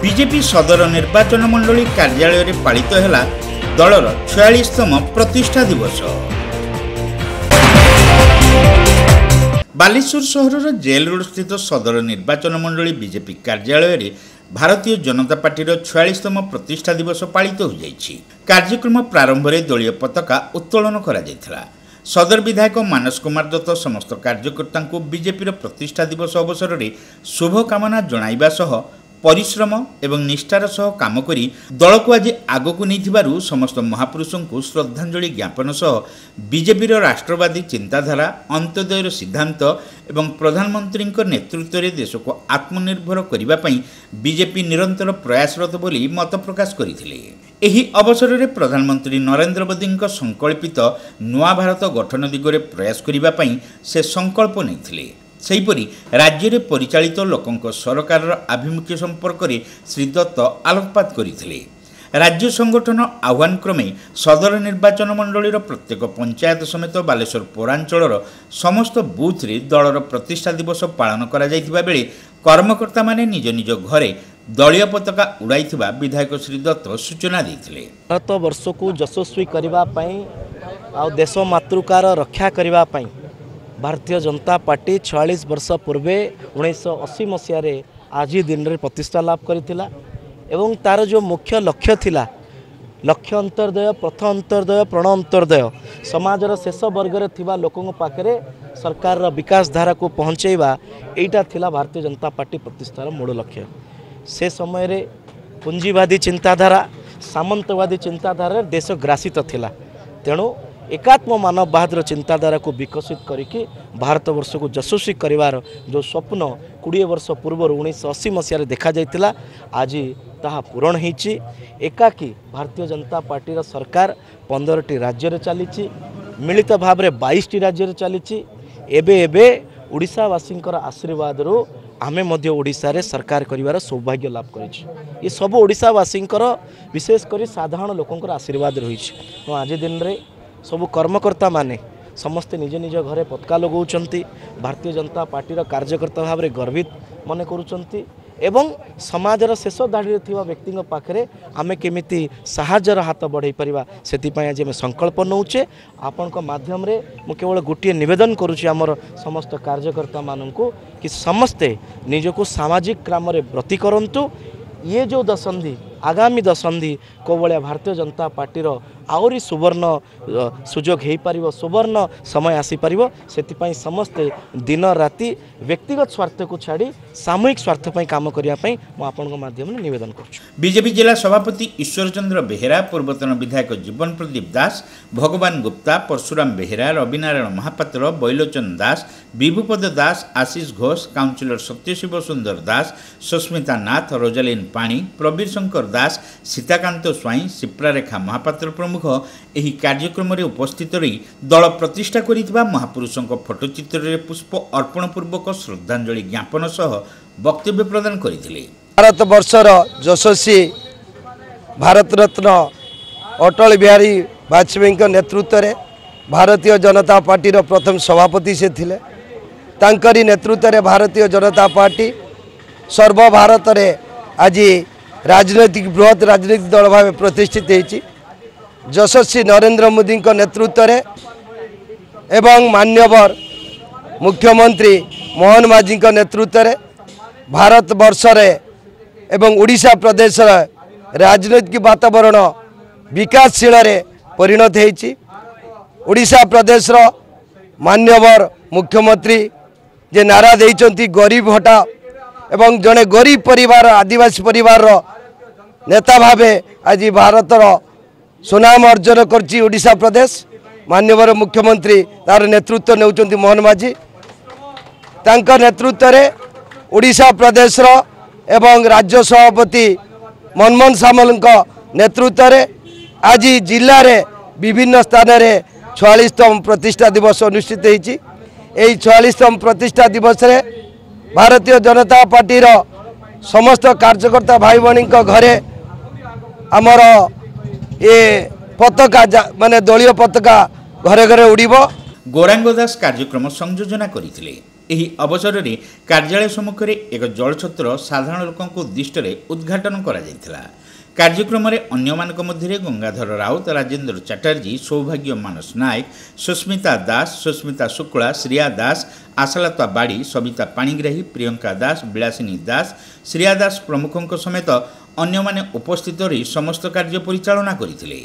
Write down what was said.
BJP सदर निर्वाचन मंडली कार्यालय रे पालित हैला दलर 46तम प्रतिष्ठा दिवस। बालेश्वर सहर जेल रोड स्थित सदर निर्वाचन मंडली बीजेपी कार्यालय रे भारतीय जनता पार्टी 46तम प्रतिष्ठा दिवस पालित हो जाइछि। कार्यक्रम प्रारंभ रे दलीय पताका उत्तोलन करा जायथिला। सदर विधायक मानस कुमार दत्त समस्त कार्यकर्ता को बीजेपी प्रतिष्ठा दिवस अवसर में शुभकामना जणाइबा सह परिश्रम एवं निष्ठार सह काम करी दल को आज आगक नहीं समस्त महापुरुषों को श्रद्धांजलि ज्ञापन सह बीजेपी राष्ट्रवादी चिंताधारा अंत्योदय सिद्धांत एवं प्रधानमंत्री नेतृत्व में देश को आत्मनिर्भर करने बीजेपी निरंतर प्रयासरत बोली मत प्रकाश करथिले। एही अवसर में प्रधानमंत्री नरेंद्र मोदी संकल्पित नुआ भारत गठन दिगरे प्रयास करने से संकल्प नहीं। सेहीपरि राज्य में परिचालित लोकों सरकार आभिमुख्य संपर्क में श्री दत्त आलोकपात करथिले। राज्य संगठन आह्वान क्रमे सदर निर्वाचन मंडलीर प्रत्येक पंचायत समेत बालेश्वर पौरांचलर समस्त बूथ रे दलर प्रतिष्ठा दिवस पालन करा जायतिबा बेले कर्मकर्ता माने निज निज घरे दलीय पताका उड़ाइथिबा विधायक श्री दत्त सूचना देथिले। भारत वर्ष को यशस्वी करबा पई आ देश मातृकार रक्षा करबा पई भारतीय जनता पार्टी 46 वर्ष पूर्वे 1980 मसीह आज दिन रे प्रतिष्ठा लाभ करथिला एवं तार जो मुख्य लक्ष्य थिला लक्ष्य अंतर्दय प्रथ अंतर्दय प्रण अंतर्दय समाजर शेष वर्ग रे थिबा लोकों पाखरे सरकार विकास धारा को पहुँचेबा एटा थिला भारतीय जनता पार्टी प्रतिष्ठार मूल लक्ष्य। से समय रे पूंजीवादी चिंताधारा सामंतवादी चिंताधारा देश ग्रासित थिला। तेणु एकात्म मानववाद चिंताधारा को विकसित करके भारत वर्ष को यशस्वी करिवार जो स्वप्न 20 वर्ष पूर्व 1980 मसीह देखा जाइतिला आज ताहा पूरण होईछि। एकाकी भारतीय जनता पार्टी सरकार 15टी राज्य रे चलीछि मिलित भाव में 22टी राज्य रे चलीछि। एबे एबे ओडिशावासींकर आशीर्वाद रो आमे मध्य ओडिशा रे सरकार करिवार सौभाग्य लाभ करिछि। ये सब ओडिशावासींकर विशेष करी साधारण लोकंकर आशीर्वाद रहिछि। आज दिन रे सबु कर्मकर्ता माने समस्ते निज निज घरे पताका लगाउछंती भारतीय जनता पार्टी कार्यकर्ता भाव में गर्वित मन करुछंती एवं समाजर शेष धाड़ी थिबा व्यक्ति पाखरे आमे केमिति सहायतार हाथ बढ़ाई परिबा सेति आज आम संकल्प नौचे। आपण माध्यम रे मु केवल गोटे निवेदन करुछि आमर समस्त कार्यकर्ता माननकु कि समस्ते निजको सामाजिक काम रे ब्रती करंतु। ये जो दशंधि आगामी दशंधि को भाया भारतीय जनता पार्टी आहरी सुवर्ण सुजोग हो पार सुवर्ण समय आसीपर से समस्ते दिन राति व्यक्तिगत स्वार्थ को छाड़ी सामूहिक स्वार्थपाई काम करने मुझे माध्यम निवेदन करुँ। बीजेपी जिला सभापति ईश्वर चंद्र बेहेरा पूर्वतन विधायक जीवन प्रदीप दास भगवान गुप्ता परशुराम बेहेरा रविनारायण महापात्र बैलोचन दास विभुपद दास आशीष घोष काउंसिलर सत्यशिव सुंदर दास सुस्मिता नाथ रोजालीन पाणी प्रवीर शंकर दास सीताकांत स्वाई शिप्रारेखा महापात्र प्रमुख एही कार्यक्रम रे उपस्थित रही दल प्रतिष्ठा करितबा महापुरुषों फोटोचित्र रे पुष्प अर्पण पूर्वक श्रद्धांजलि ज्ञापन सह वक्तव्य प्रदान करथिले। भारत वर्षर यशस्वी भारत रत्न अटल बिहारी वाजपेयी नेतृत्व रे भारतीय जनता पार्टी प्रथम सभापति से थिले। तांकरी नेतृत्व रे भारतीय जनता पार्टी सर्व भारत रे आज राजनैतिक बृहत राजनीतिक दल भाव प्रतिष्ठित होती। यशस्वी नरेंद्र मोदी नेतृत्व रे एवं मान्यवर मुख्यमंत्री मोहन माझी नेतृत्व रे भारत वर्ष रे एवं ओडिशा प्रदेश राजनैतिक वातावरण विकासशील परिणत होती। ओडिशा प्रदेश मान्यवर मुख्यमंत्री जे नारा देइचंती गरीब हटा एवं जड़े गरीब परिवार आदिवासी परिवार नेता भावे आज भारतर सुनाम अर्जन करछि ओडिशा प्रदेश। मान्यवर मुख्यमंत्री तार नेतृत्व नेउचंती मोहन माझी तांका नेतृत्व रे ओडिशा प्रदेश एवं राज्य सभापति मनमोहन सामल नेतृत्व रे आज जिले रे विभिन्न स्थान रे 46तम प्रतिष्ठा दिवस अनुष्ठित होईछि। एई 46तम प्रतिष्ठा दिवस रे भारतीय जनता पार्टी समस्त कार्यकर्ता भाई भणी घरे आमर ये पताका माने दलीय पताका घरे घरे उड़ीबो। गौरांग दास कार्यक्रम संयोजना करथिले। ଏହି ଅବସରରେ କାର୍ଯ୍ୟାଳୟ ସମ୍ମୁଖରେ ଏକ ଜଳଛତ୍ର ସାଧାରଣ ଲୋକଙ୍କ ଉଦ୍ଦିଷ୍ଟରେ ଉଦ୍ଘାଟନ କରାଯାଇଥିଲା। କାର୍ଯ୍ୟକ୍ରମରେ ଅନ୍ୟମାନଙ୍କ ମଧ୍ୟରେ ଗଙ୍ଗାଧର ରାଉତ, ରାଜେନ୍ଦ୍ର ଚାଟାର୍ଜୀ, ସୌଭାଗ୍ୟ ମାନସ ନାୟକ, ସୁସ୍ମିତା ଦାସ, ସୁସ୍ମିତା ଶୁକ୍ଳା, ଶ୍ରିୟା ଦାସ, ଆଶାଲତା ବାଡ଼ି, ସବିତା ପାଣିଗ୍ରାହୀ, ପ୍ରିୟଙ୍କା ଦାସ, ବିଳାସିନୀ ଦାସ, ଶ୍ରିୟା ଦାସ ପ୍ରମୁଖଙ୍କ ସମେତ ଅନ୍ୟମାନେ ଉପସ୍ଥିତ ରହି ସମସ୍ତ କାର୍ଯ୍ୟ ପରିଚାଳନା କରିଥିଲେ।